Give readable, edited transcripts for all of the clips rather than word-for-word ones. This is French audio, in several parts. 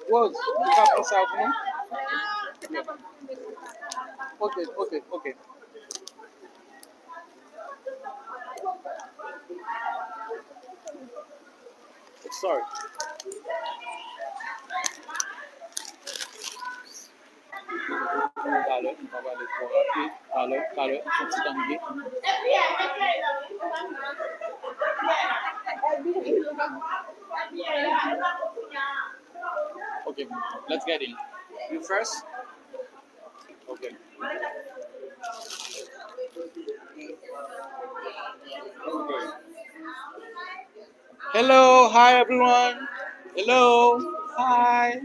Rose, you can pass out me? Okay, okay, okay. Sorry. Alors, on va aller pour rapide. Alors, un petit tanguy. Okay, let's get in. You first? Okay. Hello, hi everyone. Hello, hi.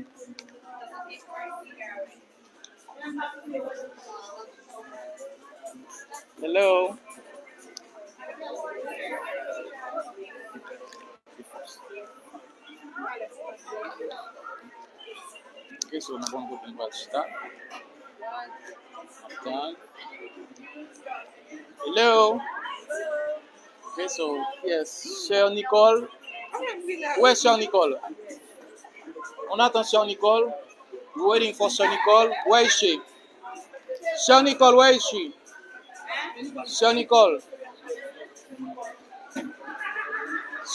Hello. Okay, so I'm going to go to start. Done. Hello. Okay, so yes, Cher Nicole. Where's Cher Nicole? On attend Cher Nicole. We're waiting for Cher Nicole. Where is she? Cher Nicole, where is she? Cher Nicole.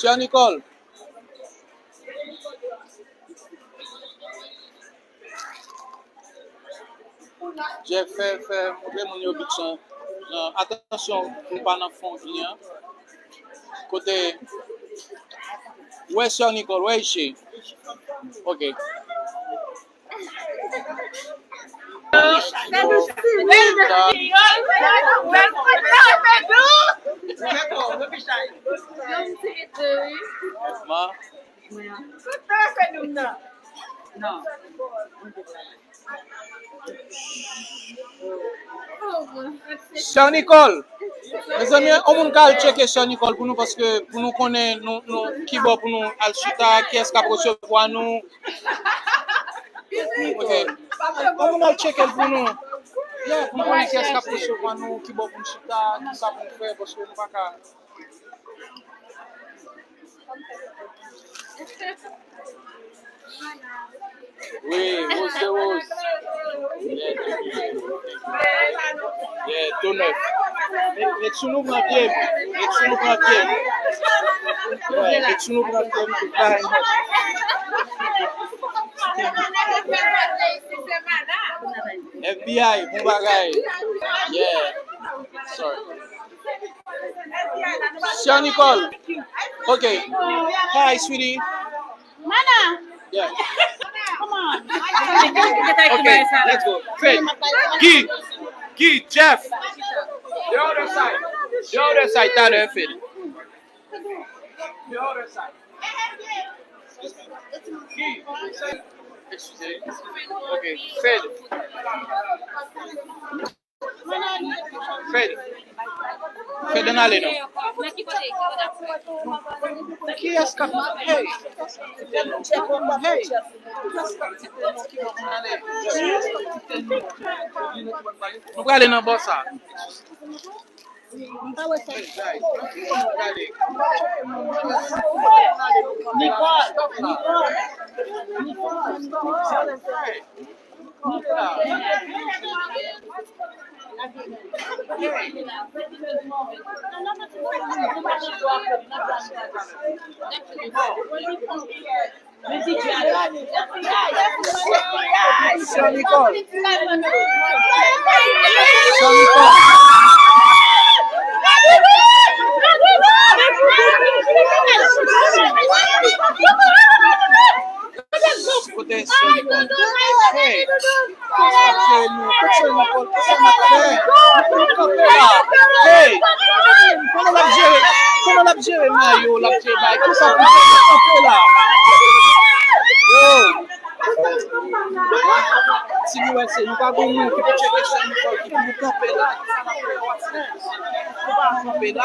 Cher Nicole. J'ai fait mon obédience. Attention, pour pas dans fond client. Côté. Where's Cher Nicole? Where is she? Okay. Ma. No. Cher Nicole. Mes amis, on va checker Cher Nicole pour nous parce que pour nous connaître nous qui va pour nous al chita qui est-ce qu'a recevoir nous. OK. On va checker pour nous. Yeah, pour nous connaître qui est-ce qu'a recevoir nous qui va pour nous chita, qui ça pour faire parce que nous pas qu'à oui, Rose. Yeah, tout neuf. Mais tu nous prends pied. Ouais, mais tu nous prends pied. FBI, bon bagay. Yeah. Sorry. Cher Nicole. Okay. Hi, sweetie. Mana? Yeah. Come on. Okay, let's go. Fred. Guy, Jeff. The other side, Tyler, Fred. The other side. Guy. Excusez. Okay, Fred. Fednaelle, non? Qui est-ce qu'a fait? Hey! Nous allons aller dans le boss. Hey, comment la gérer Mario, la gérer tout ça là. Yo. Si nous essayons, nous pas bon nous qui peut checker ça qui peut nous camper là, ça va faire what's next. On va camper là.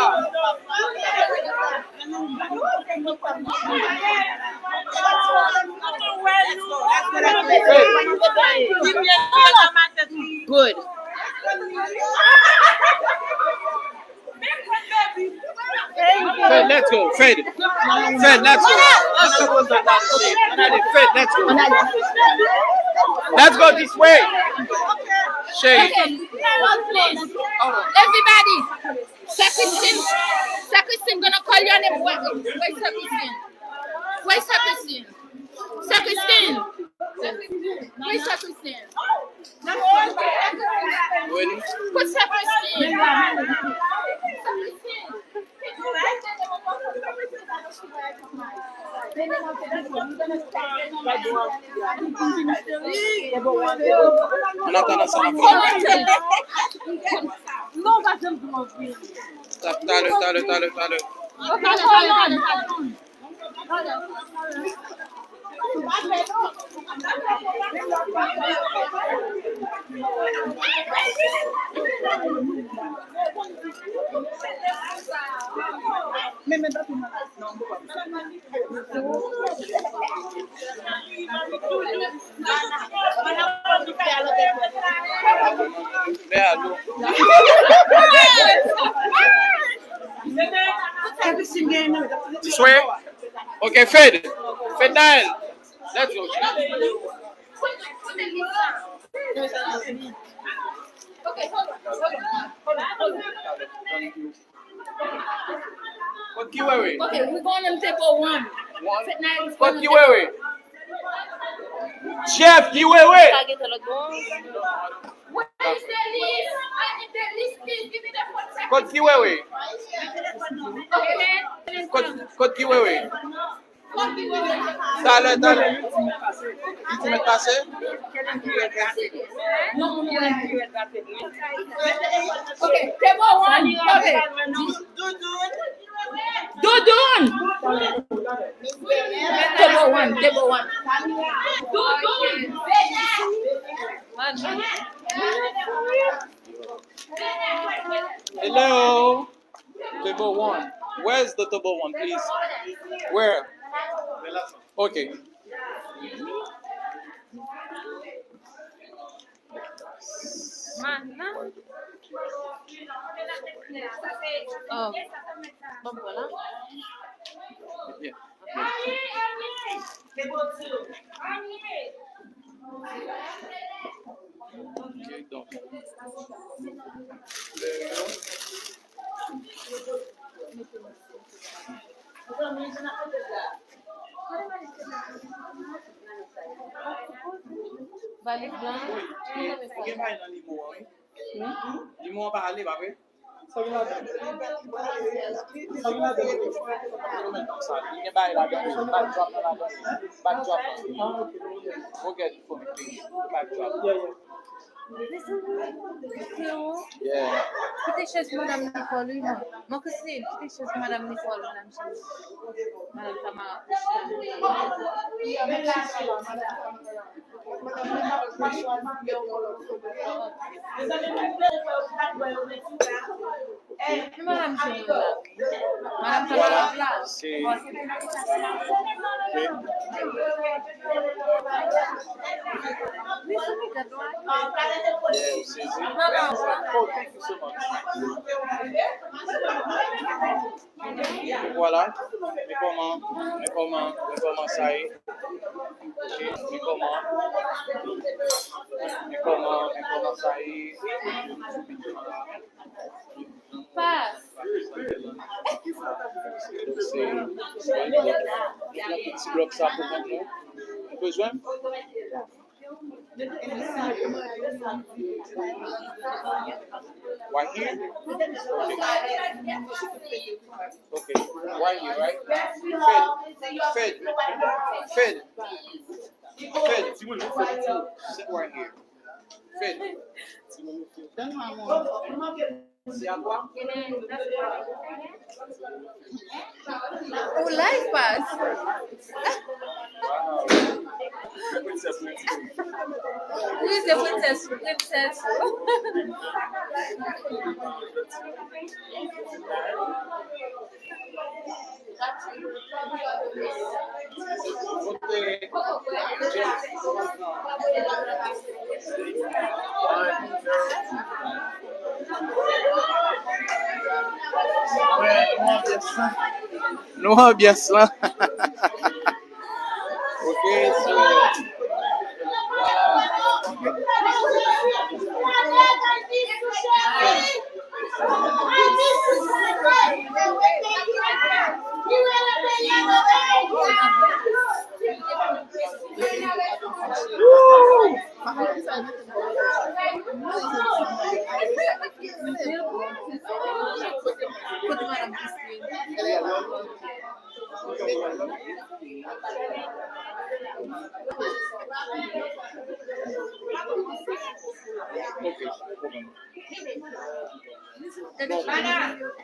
Good. Thank you. Fed, let's go. Fed, let's go. Fed, let's go. Let's go this way. Shade. Everybody, Sacristan gonna call your name. Where's Sacristan? Where's Sacristan? Sacristan. Where's Sacristan? Put Sacristan. On attend ça. T'as le. This way? Okay, Fednaelle. Let's go. Okay, hold on. Okay, we're going on table one. What Kiwewe? Chef Kiwewe. Where is the list? I need the list, please. Give me the 1 second. What Kiwewe? Okay, man. Code Kiwewe. Dale. Tu me passes? Okay, table one. Okay. Dudun. Table one. Dudun. Hello. Table one. Where's the table one, please? Where? Okay. Oh. Voilà. Yeah. Okay, donc. Balik blanc. Limon pas aller, babe. Backdrop. Forget for me, please. Backdrop. Yeah. Kita share Madame Nicole, mau kesini. Kita share Madame Nicole Madame sama. Madame Voilà. C'est. Oh, thank you so much. Voilà. Mais comment ça y est? Mais comment ça y est? Passe. C'est petit bloc ça pour maintenant. Besoin? Right here? Okay. Right here, right? Fed. Sit right here. Fed. C'est à quoi? O life pass. Who is the princess? Nous ambiance là. Ok, so.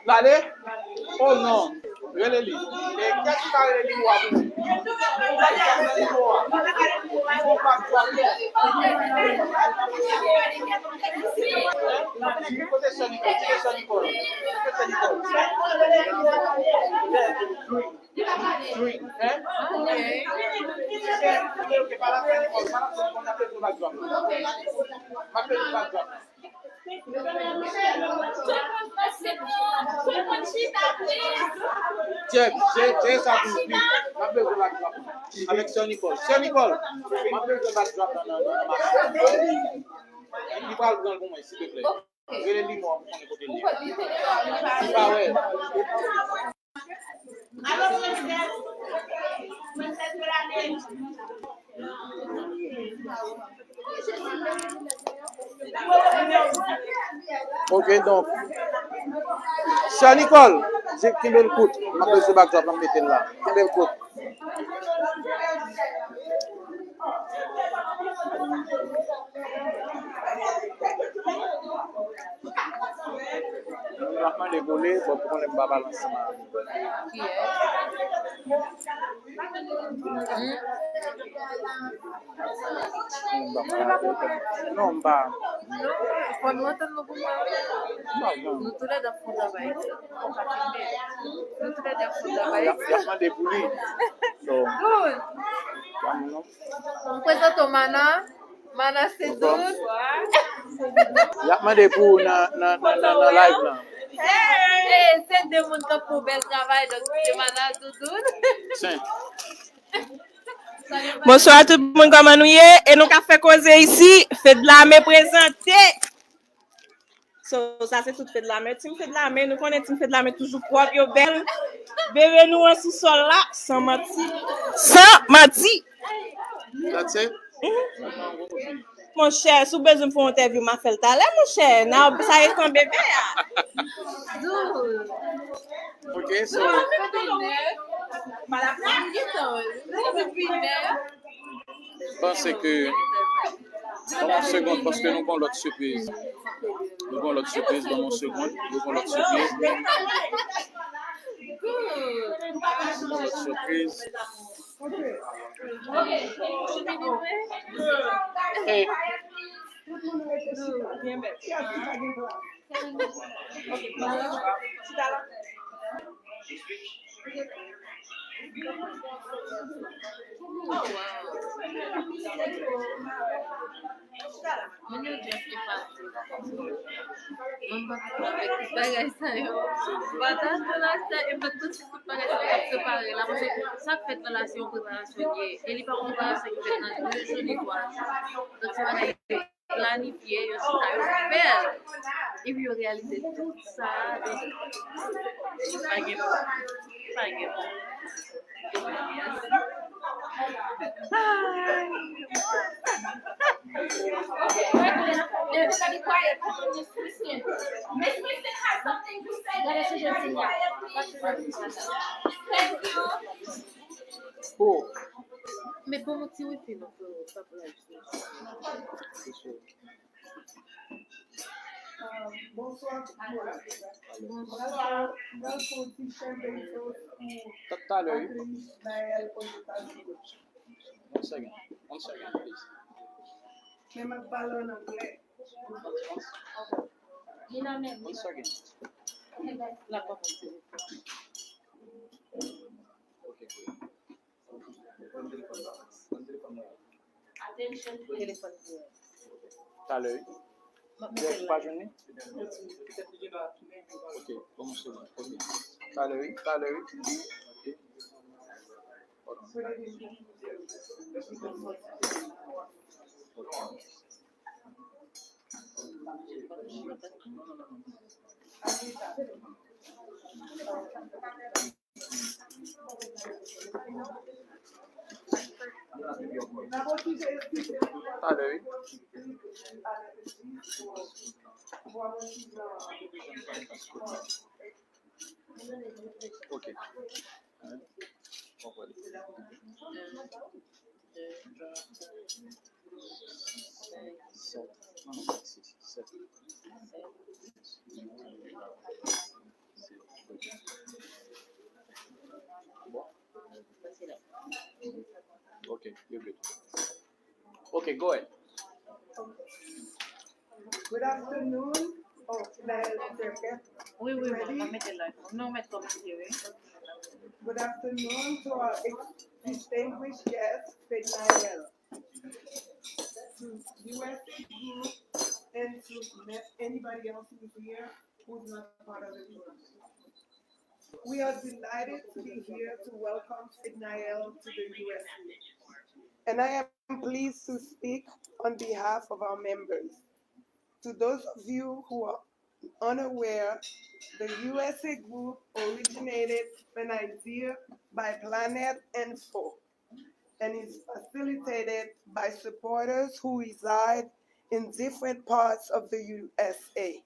Allez? Oh non. Relais-lui. Et qu'est-ce que tu as relais lui? Check, j'ai ça pour lui. Ma besoin de backdrop. Avec Sir Nicole. Sir Nicole, ma besoin de backdrop dans le marché. Il parle dans le bon, s'il te plaît. Je vais le lire pour qu'on écoute le lire. Ah ouais. Ok, donc. Sir Nicole, j'ai qui me écoute. Ma besoin de backdrop dans le métier là. Qui me écoute. Vraiment décollé pour qu'on ne pas balancer. Qui est? Non, pas. Non, pas longtemps non pour moi. Nous tous les deux font travail. Nous tous les deux font travail. Vraiment décollé. Good. On présente au Mana. Mana c'est tout. Vraiment décollé dans live là. Hey, c'est des gens qui font bel travail donc c'est Mana tout. Bonsoir tout le monde, comment nous y est? Et nous avons fait causer ici, Fednaelle présenté. So, ça c'est tout Fednaelle. Team Fednaelle, nous connaissons Team Fednaelle toujours propre, yo belle. Bébé nous en sous-sol là, sans mati. Sans mati. That's it? Mon cher, si vous avez besoin de faire une interview, m'a fait le talent, mon cher. Non, ça est ton bébé. Ok, so. Je pense que dans mon seconde, parce que nous avons l'autre surprise. Nous avons l'autre surprise dans mon seconde. Nous avons l'autre surprise. L'autre surprise. Hey. Planifié, je suis faire. Et puis réaliser tout ça, pas grave. Everybody quiet. Miss Christian. Miss Christian has something to say. Be quiet, please. Thank you. Oh. Mais pour mon petit wifi, non, pas pour la Bonsoir. Tout à l'heure. One second, please. Même un ballon anglais. One second. La porte. Attention, please. Téléphone. Tout à l'heure. Vous n'avez pas journée? Ok, bon second. Ok. Tout à l'heure. Ok. Put it in. Allez, ok. On va aller. 7, 6, 7. Bon. Okay, you're good. Okay, go ahead. Good afternoon. Oh, Fednaelle, Oui, oui, on mettre là. Non, mettre comme si, oui. good afternoon to our distinguished guest, Fednaelle, to USA Group, and to anybody else who's here who's not part of the group. We are delighted to be here to welcome Fednaelle to the USA. And I am pleased to speak on behalf of our members. To those of you who are unaware, the USA Group originated an idea by Planet Info and is facilitated by supporters who reside in different parts of the USA.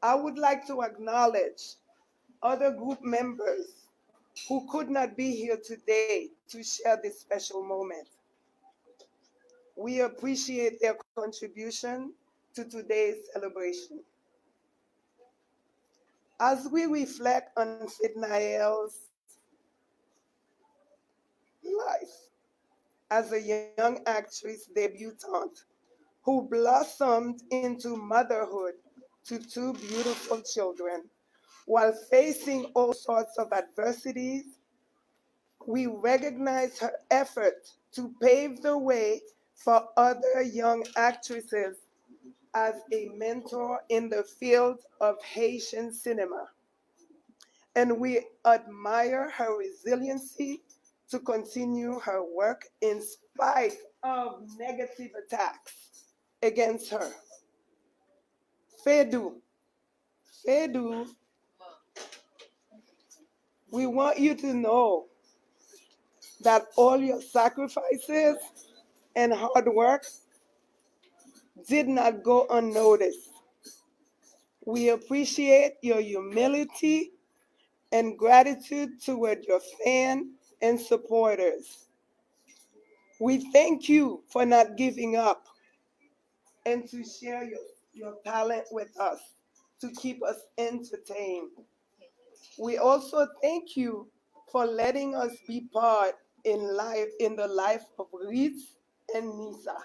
I would like to acknowledge other group members who could not be here today to share this special moment. We appreciate their contribution to today's celebration. As we reflect on Fednaelle's life as a young actress debutante who blossomed into motherhood to two beautiful children while facing all sorts of adversities, we recognize her effort to pave the way for other young actresses as a mentor in the field of Haitian cinema. And we admire her resiliency to continue her work in spite of negative attacks against her. Fedou, we want you to know that all your sacrifices and hard work did not go unnoticed. We appreciate your humility and gratitude toward your fans and supporters. We thank you for not giving up and to share your talent with us to keep us entertained. We also thank you for letting us be part in the life of Ritz and Nisa.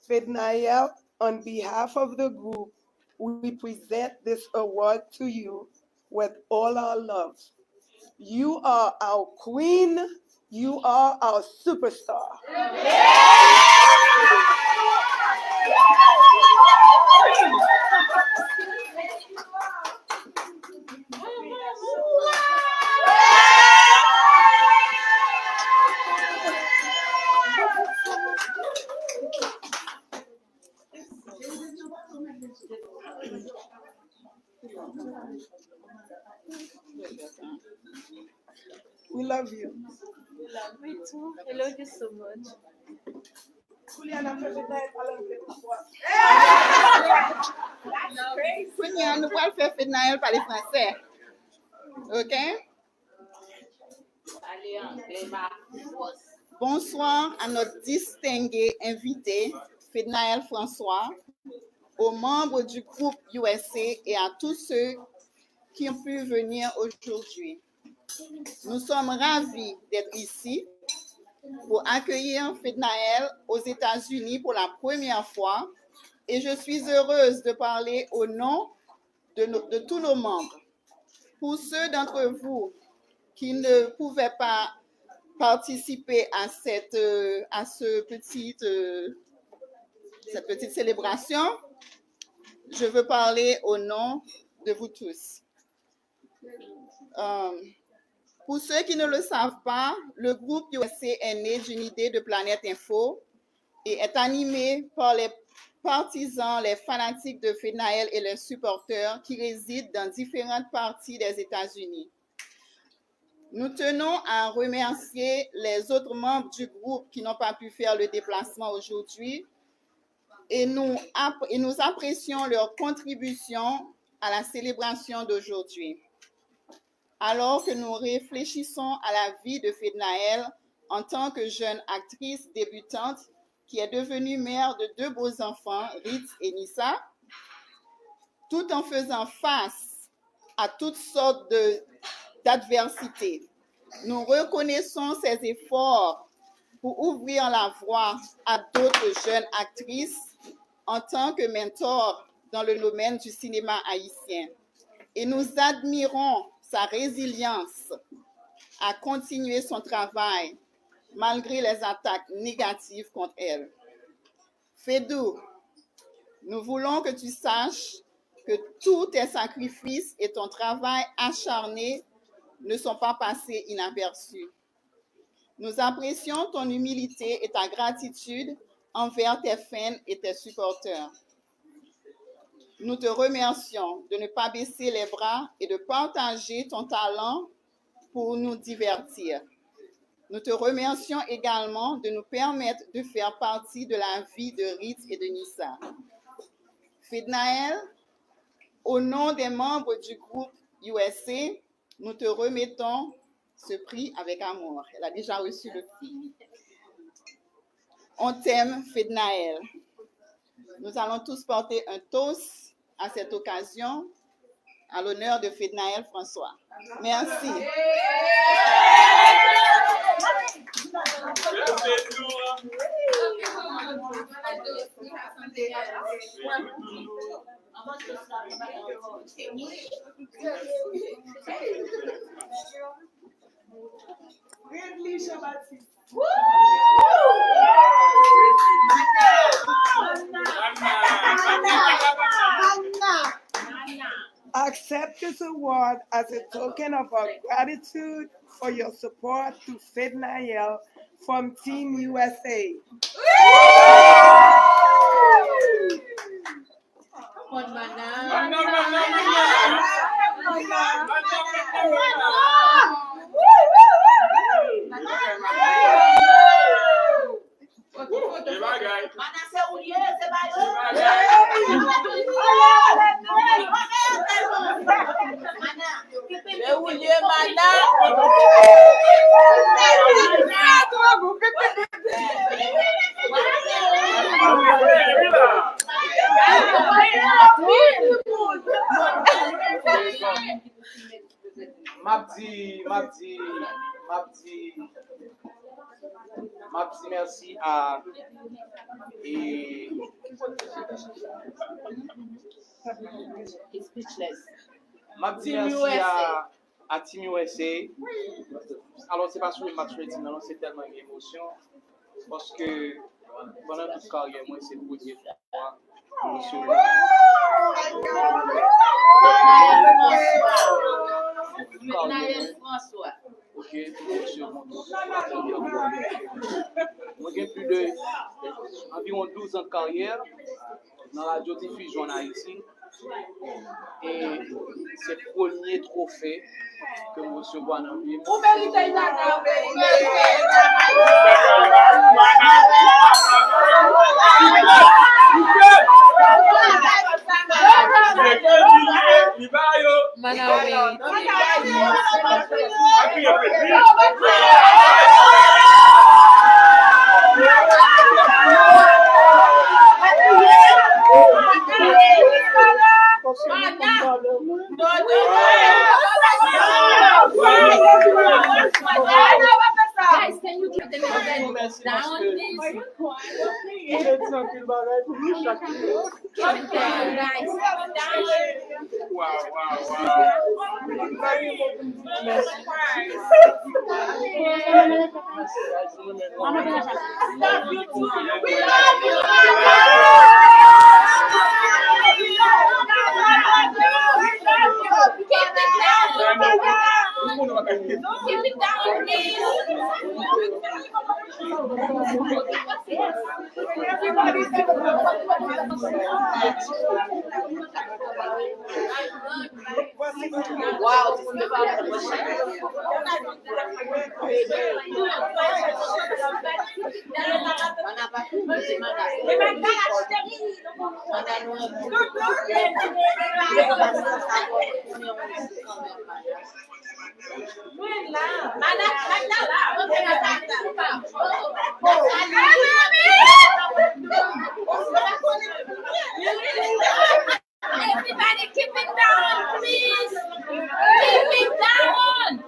Fednaelle, on behalf of the group, we present this award to you with all our love. You are our queen. You are our superstar. We love you. Me too. I love you so much. Kijan, nous allons faire Fednaelle parler français. OK? Bonsoir à notre distingué invité, Fednaelle François, aux membres du groupe USA et à tous ceux qui ont pu venir aujourd'hui. Nous sommes ravis d'être ici pour accueillir Fednaelle aux États-Unis pour la première fois et je suis heureuse de parler au nom de tous nos membres. Pour ceux d'entre vous qui ne pouvaient pas participer à cette petite célébration, je veux parler au nom de vous tous. Pour ceux qui ne le savent pas, le groupe USA est né d'une idée de Planète Info et est animé par les partisans, les fanatiques de Fednaelle et les supporters qui résident dans différentes parties des États-Unis. Nous tenons à remercier les autres membres du groupe qui n'ont pas pu faire le déplacement aujourd'hui et nous apprécions leur contribution à la célébration d'aujourd'hui. Alors que nous réfléchissons à la vie de Fednaelle en tant que jeune actrice débutante qui est devenue mère de 2 beaux enfants, Ritz et Nissa, tout en faisant face à toutes sortes d'adversités. Nous reconnaissons ses efforts pour ouvrir la voie à d'autres jeunes actrices en tant que mentor dans le domaine du cinéma haïtien. Et nous admirons sa résilience à continuer son travail malgré les attaques négatives contre elle. Fedou, nous voulons que tu saches que tous tes sacrifices et ton travail acharné ne sont pas passés inaperçus. Nous apprécions ton humilité et ta gratitude envers tes fans et tes supporters. Nous te remercions de ne pas baisser les bras et de partager ton talent pour nous divertir. Nous te remercions également de nous permettre de faire partie de la vie de Ritz et de Nissa. Fednaelle, au nom des membres du groupe USA, nous te remettons ce prix avec amour. Elle a déjà reçu le prix. On t'aime, Fednaelle. Nous allons tous porter un toast à cette occasion à l'honneur de Fednaelle François. Merci. Accept this award as a token of our gratitude for your support to Fednaelle from Team USA. Merci à à Team USA. Alors, c'est pas sur le match rating, non, c'est tellement d'émotion. Parce que pendant toute carrière, moi, c'est pour dire fois. François. Ok, moi, j'ai plus de environ 12 ans de carrière dans la radiodiffusion en Haïti. Et c'est le premier trophée que M. Bois a eu. Vous méritez Guys, can you keep the down? Keep Wow, Everybody keep it down, please. Keep it down.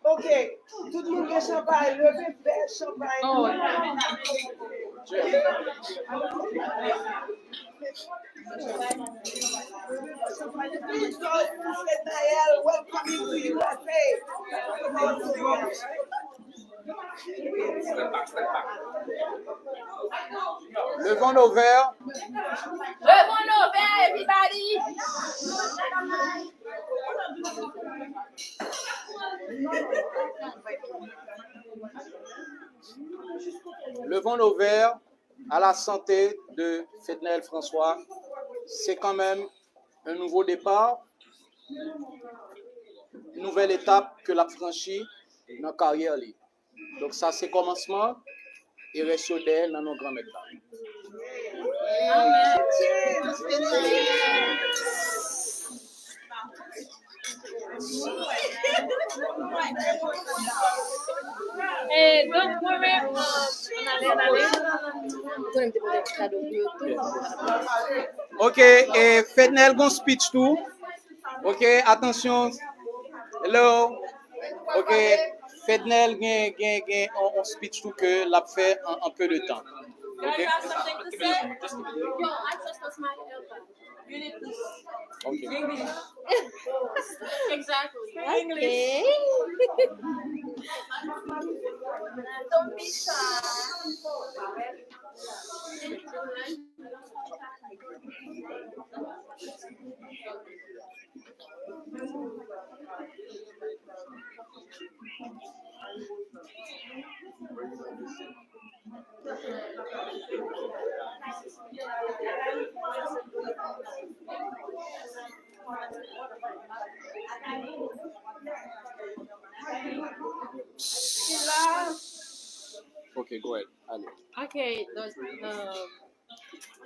Ok, tout le monde est champagne, levez verre champagne. Oh. Please join Fednaelle, welcome you to USA. Levons nos verres. Levons nos verres, everybody. Levons nos verres à la santé de Fednaelle François. C'est quand même un nouveau départ, une nouvelle étape que l'a franchi dans la carrière. Donc ça, c'est commencement et reste d'elle dans nos grands maîtres. Et donc, moi-même, Ok, et Fednaelle gon speech tout. Ok, attention. Hello. Ok, Fednaelle gen on speech tout que l'a fait en peu de temps. Ok. Yo, I just lost my elbow. You need to. Okay. Exactly. okay. Don't be shy. Ok, go ahead. Allez. Ok, donc,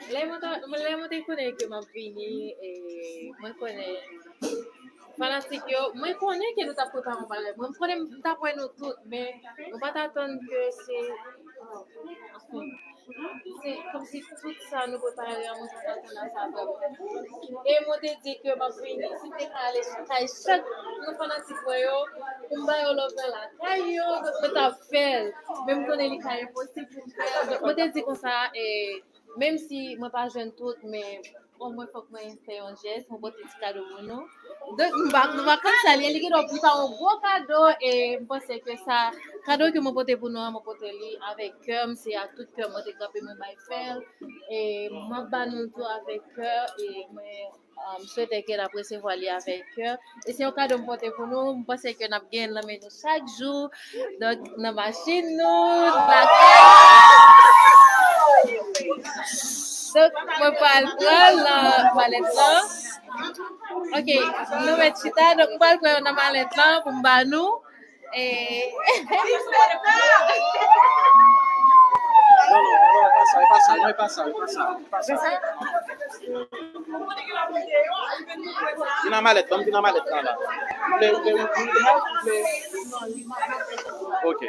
les mots te connais que m'a fini et moi connais fanatique yo, moi connais que nous t'a préparé en parler. Moi connais t'a pour nous toutes mais on va t'attendre que c'est comme si tout ça nous préparait à mon temps. Et moi te dis que m'a fini si t'es allé chaque nous fanatique yo on va au lever la caillou donc t'a fait même connais les cailles possible pour faire donc moi te dis comme ça et même si moi pas jeune toute mais au moins faut que moi fasse un geste mon petit cadeau pour nous donc nous va comme ça les qui donc pas un gros cadeau et je pense que ça cadeau que mon pote pour nous mon pote li avec cœur c'est à tout cœur moi te capé mon bail faire et moi ba nous tout avec cœur et moi souhaite que la recevoir li avec cœur et c'est un cadeau mon pote pour nous je pense que n'a bien la nous chaque jour donc dans machine nous la donc, moi, parle la palette là. Ok, nous mettons chita, donc on va le faire dans ma lettre là pour nous. Et. Non, pas ça. Dina malette là. Ok.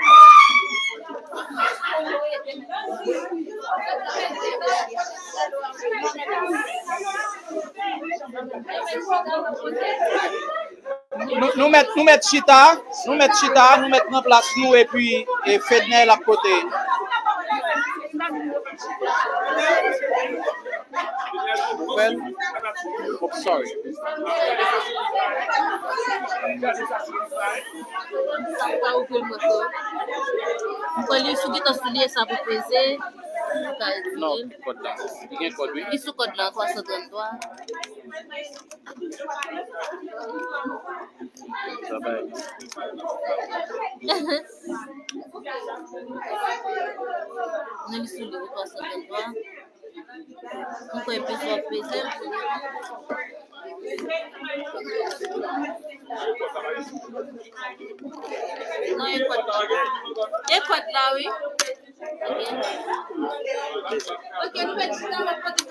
Nous mettons chita, nous mettons en place nous et puis Fednaelle à côté. Well, oh, sorry. Kalau sugi tas dia sabu pese, Non, code là. Il y a un code, oui. isu code là 333. Ça va. Não isu dia 333. Não foi pessoa pese. Não é code lá. É code lá, oui. Ok, nous mettons chita, on va prendre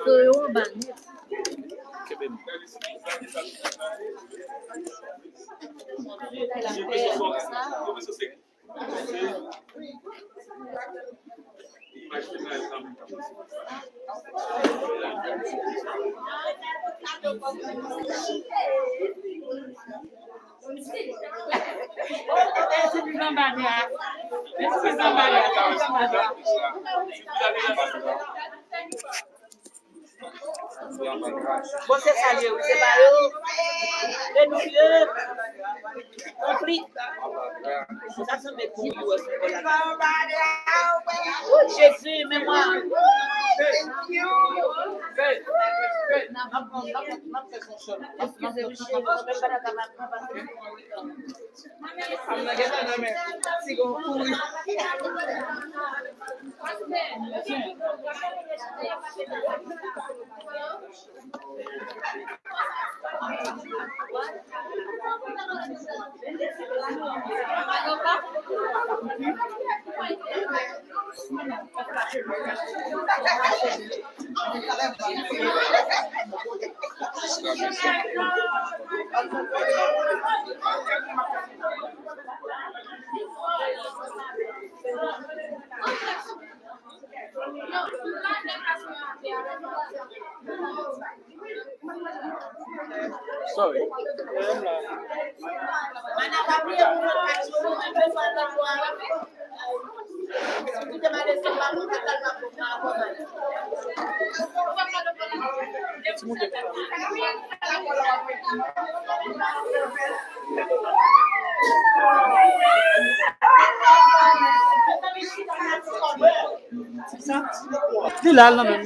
So, bang. Você saiu, você vai denúncia, conflito. Você sabe como é Jesus, meu irmão. Sorry. Dis là, non, non.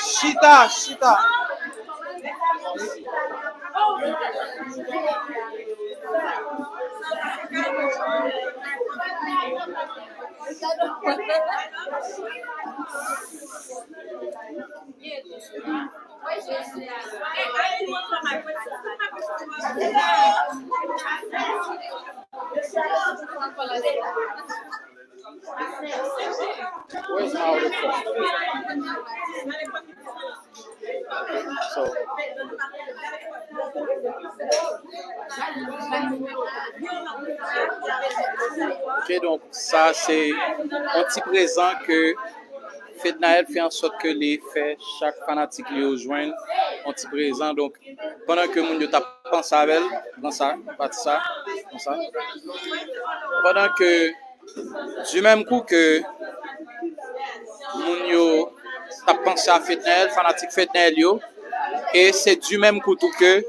Chita. Where's my other phone? So. Ok, donc ça c'est un petit présent que Fednaelle fait en sorte que les fait chaque fanatique lui rejoigne un petit présent. Donc pendant que moun yo t'a pensé avec elle, dans ça, parti ça, comme ça. Pendant que du même coup que moun yo t'a pensé à Fednaelle, fanatique Fednaelle yo, et c'est du même coup tout que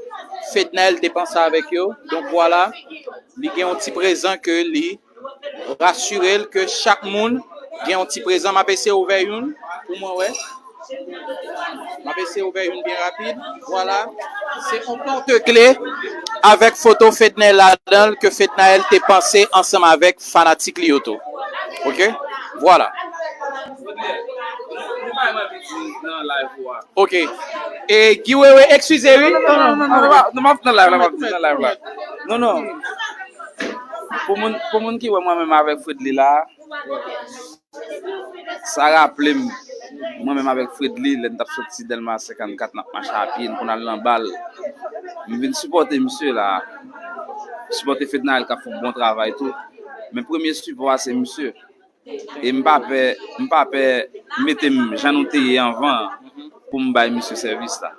Fednaelle dépense avec eux. Donc voilà, il y a un petit présent que lui rassurer que chaque monde a un petit présent. Ma PC ouvert une pour moi, ouais. Ma PC ouvert une bien rapide. Voilà, c'est un porte-clé avec photo Fednaelle là-dedans que Fednaelle t'est pensé ensemble avec fanatique Lyoto. OK? Voilà. OK. Et Guy excusez-moi. Non. Pour mon qui moi-même avec Fredli là, ça rappelle moi-même avec Fredli, l'on t'a sorti Delma 54 n'a marché à pied, on a l'en balle. Je viens supporter monsieur là, supporter Fednaelle qui a fait un bon travail tout. Mais premier support c'est monsieur. Et m'pape mettre Jean noté en vent pour me bailler monsieur service là.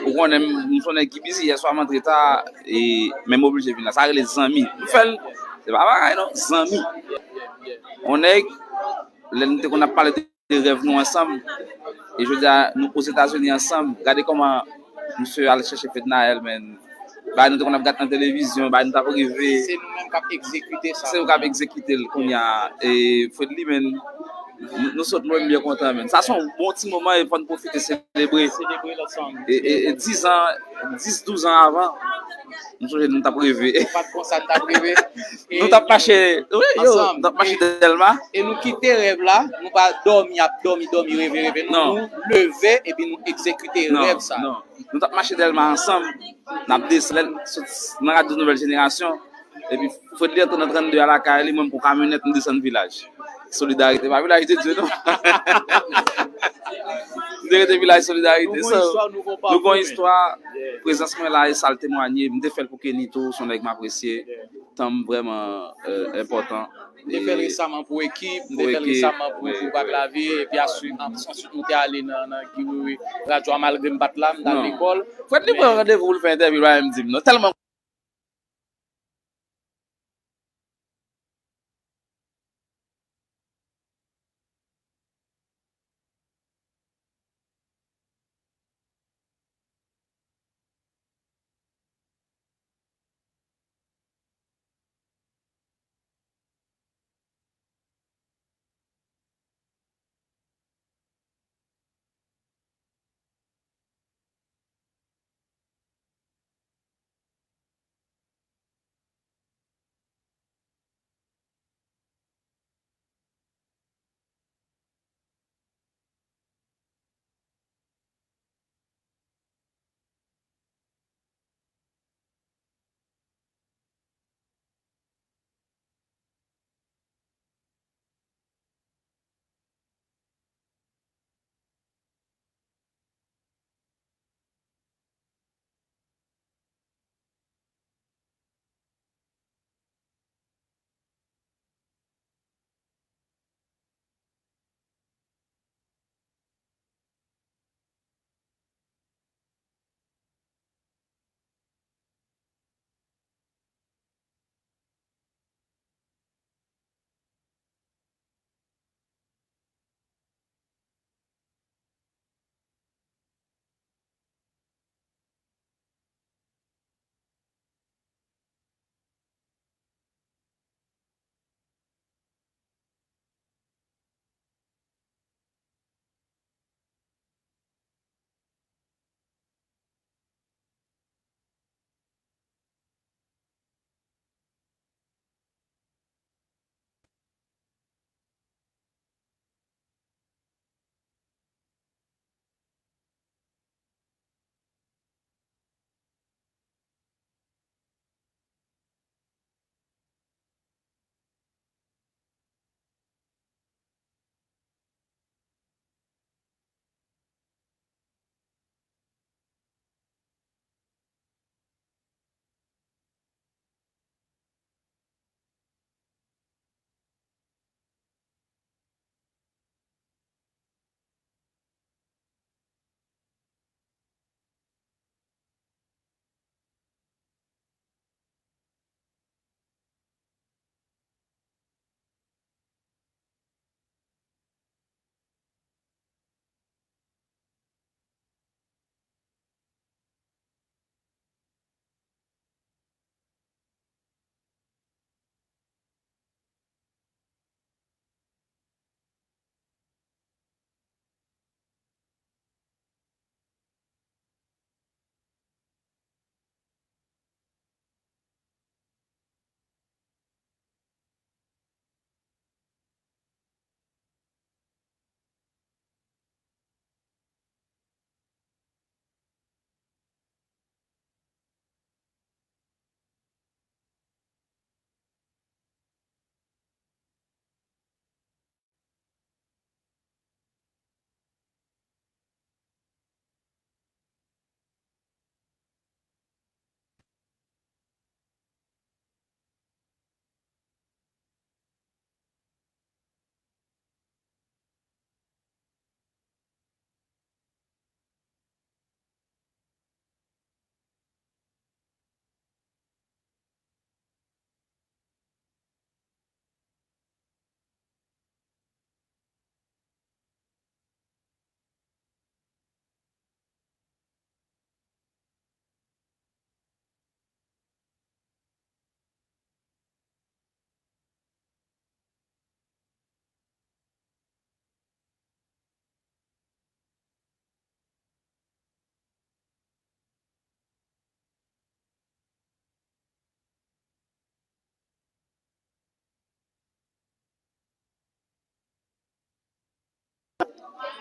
Ou on aime nous sommes qui busy hier soir rentré tard et même obligé venir là ça les amis. C'est pas pareil non, amis. On est qu'on a parlé de rêves nous ensemble et je dis nous aux États-Unis ensemble, regardez comment monsieur allait chercher Fednaelle men bah nous on a regardé en télévision, bah nous t'a arrivé C'est nous-mêmes qui exécuter ça. c'est nous qui exécuter qu'on y a et Fredli men nous sommes bien contents men. Ça sont un bon petit moment et pour profiter célébrer l'ensemble. et 10 ans 12 ans avant nous t'a prévu. Pas de ça t'a prévu. Nous t'a marché ensemble, t'a marché Delma et nous quitter rêve là, nous pas dormir rêver nous lever et puis nous exécuter rêve ça. Non. Nous t'a marché Delma ensemble, n'a descendre dans la nouvelle génération et puis faut dire qu'on est en train de à la caille même pour camionnette nous descendre village. Solidarité, pas village de Dieu non. De village solidarité ça. Nous avons une histoire présence là et ça le témoigner, me fait pour Kenito son avec m'apprécier, tant vraiment important. Nous fait récemment pour équipe, nous fait récemment pour Baglavier et puis ensuite nous t'es allé dans radio malgré me battre là dans l'école. Faut être libre rendez-vous pour le faire interview là me dit non tellement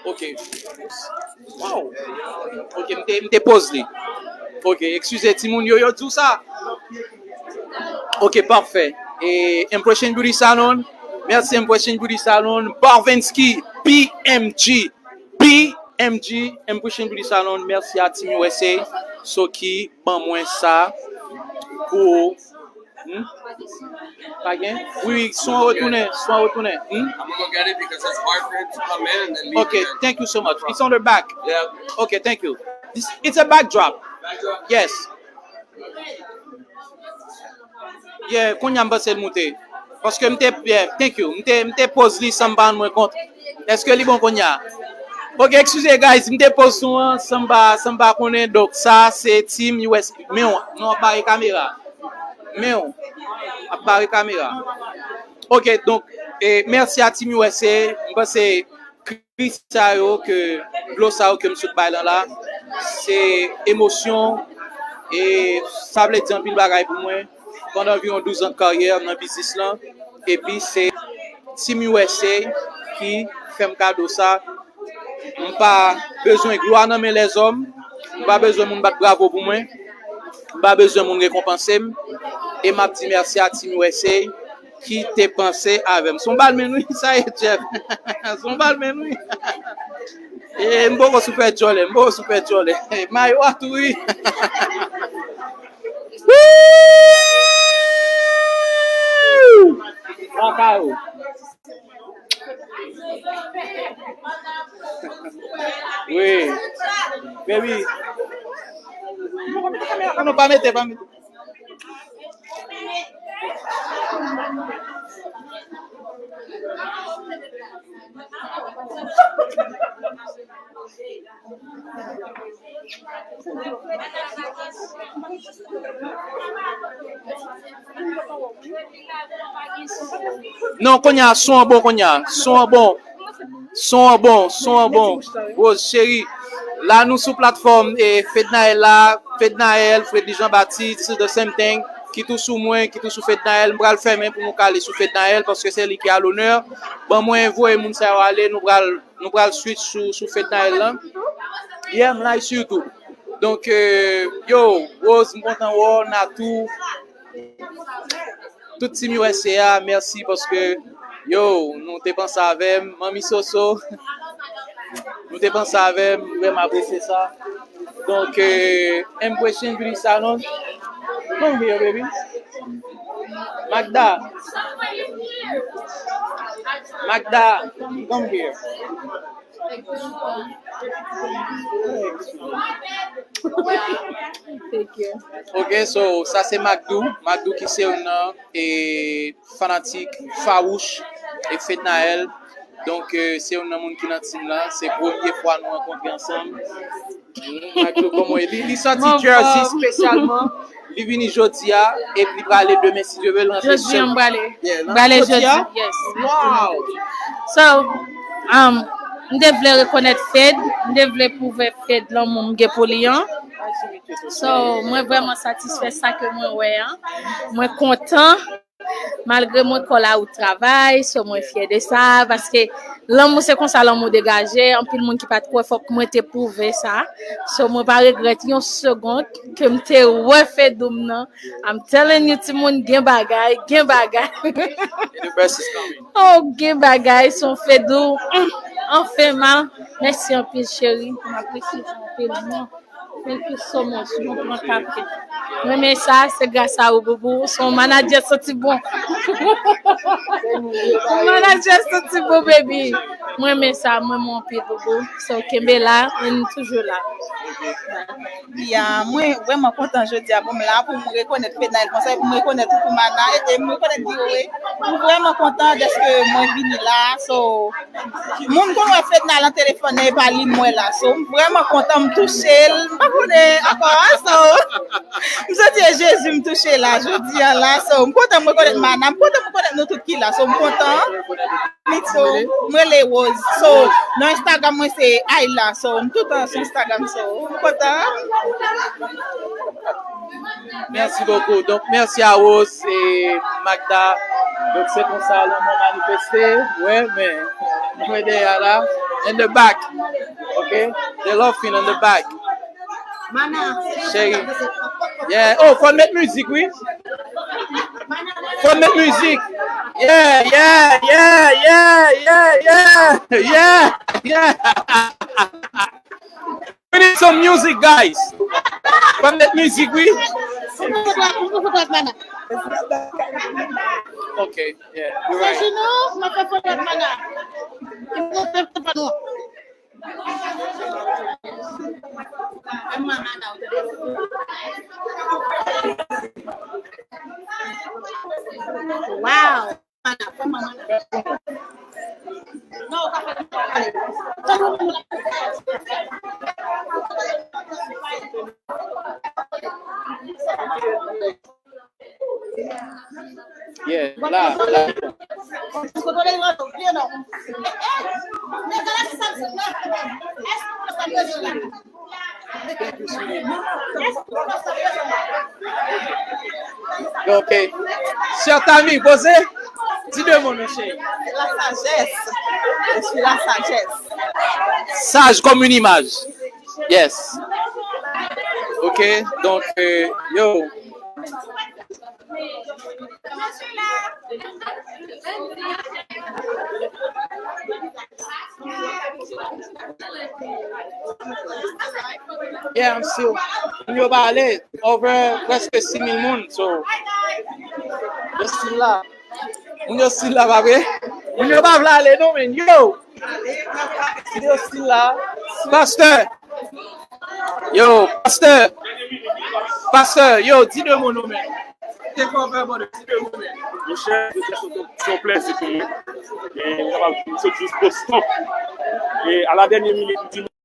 Ok. Wow. Ok, m'te pose li. Ok, excusez, Timoun yo tout ça. Ok, parfait. Et Impression Beauty Salon. Merci Impression Beauty Salon. Barvinsky, PMG. PMG, Impression Beauty Salon. Merci à Team USA. Soki, ban moins ça. Pour... Pas bien? Oui, sont retournés. I'm gonna go get it because it's hard for him to come in and then leave. Okay, thank you so much. It's on the back. Yeah. Okay, thank you. It's a backdrop. Yes. Yeah, konya mbase monter. Parce que thank you. M'te pose li samba moi compte. Est-ce que li bon konya? Ok, excusez guys, m'te pose son samba connaît donc ça c'est Team US. Mais non pas caméra. Mais on apparaît caméra. Ok, donc merci à Team USA. C'est Chris Sayo que Glossao que monsieur parle là. C'est émotion et ça veut dire un pile bagaille pour moi. Pendant environ 12 ans de carrière dans le business là. Et puis c'est Team USA qui fait un cadeau ça. On pas besoin de gloire dans les hommes. Pas besoin de battre bravo pour moi. Pas besoin de récompenser. Et m'a dit merci à Team USA qui t'a pensé avec. Son bal menoui, ça y est, Jeff. Son bal menoui. Et m'bo super jolé, m'bo super jolé. Mayo atoui. Lakou. Oui. Baby. Non, pas mettre, pas mettre. Non, konya, son bon, konya, son bon. Oh, chérie, là, nous sur plateforme, et Fednaelle là, Fednaelle, Freddy Jean-Baptiste, the same thing, qui tout sous moi, qui tout sous Fednaelle, nous allons faire même pour nous caler sur Fednaelle, parce que c'est lui qui a l'honneur. Bon, moi, vous et mon ça va aller, nous allons switch sur Fednaelle là. Yeah, I'm live sur YouTube. Donc, yo, Rose, mon content, on a tout Team USA, merci parce que yo, nous t'ai pensé avec Mami Soso, nous t'ai pensé avec, vraiment apprécié ça. Donc, Impression Beauty Salon, come here, baby. Magda, come here. Thank you. Ok, so ça c'est Magdou qui c'est un fanatique farouche et Fednaelle. Donc c'est un monde qui dans team là, c'est première fois nous rencontrer ensemble. Magdou comment il sorti Jersey spécialement. Il vient jeudi et puis il va aller demain si Dieu veut rentrer. Jeudi on va aller jeudi. Yes. Wow. So, je devrais reconnaître Fed, je devrais prouver Fed là mon Gépolian. So, moi vraiment satisfait ça que moi ouais hein. Moi content malgré moi qu'on là au travail, so moi fier de ça parce que l'amour c'est comme ça l'amour dégagé, en pile monde qui pas trop fort que moi te prouver ça. So moi pas regretter une seconde que me te refait dom nan. I'm telling you tout monde gen bagay. The best is coming. Oh, gen bagay son fait dou. On fait mal. Merci un peu chérie. M'apprécie un peu. Thank you so much. Bon prend café. Mais ça c'est grâce à vous bobo. Son manager sorti bon. Son manager sorti bon baby. Moi mais ça moi mon pied bobo. So Kembe là, on est toujours là. Yeah, moi vraiment content jeudi pour me là pour me reconnaître Fednaelle comme ça pour me reconnaître pour Mana et me reconnaître Diva. Vraiment content de ce que moi vini là. So monde connaît Fednaelle en téléphone et pas li moi là. So vraiment content me toucher. Pas connaît encore so. Je dis Jésus me toucher là jeudi là. So me content me reconnaître Mana, me content me reconnaître nous tout qui là. So me content. So moi les rose. So dans Instagram moi c'est Ayla. So tout sur Instagram so. Merci beaucoup. Donc, merci à Rose et Magda. Donc, c'est comme ça, l'on m'a manifesté. Ouais, mais, nous derrière là. in the back. Okay? They're laughing in the back. Chérie. Yeah. Oh, faut mettre musique, oui? Faut mettre musique. Yeah, yeah, yeah, yeah, yeah, yeah, yeah, yeah. We need some music, guys. Faut mettre musique, oui? Okay, yeah, you're right. Wow. Yeah, là. Ok. Cher ami, posez. Dis deux mots, monsieur. La sagesse. Je suis la sagesse. Sage comme une image. Yes. Ok, donc, yo. Yeah, I'm still. Yo parlé over presque 6,000 moun, so. Je suis là. Yo still là, pas vrai? Yo pas v'là aller, non, men. Yo! Yo still là. Pasteur! Yo, pasteur! Pasteur, yo, dis deux mots, non, men. T'es pas vraiment de dis deux mots, men. Mon cher, je suis complet, c'est tout. Et ça va, c'est juste constant. Et à la dernière minute,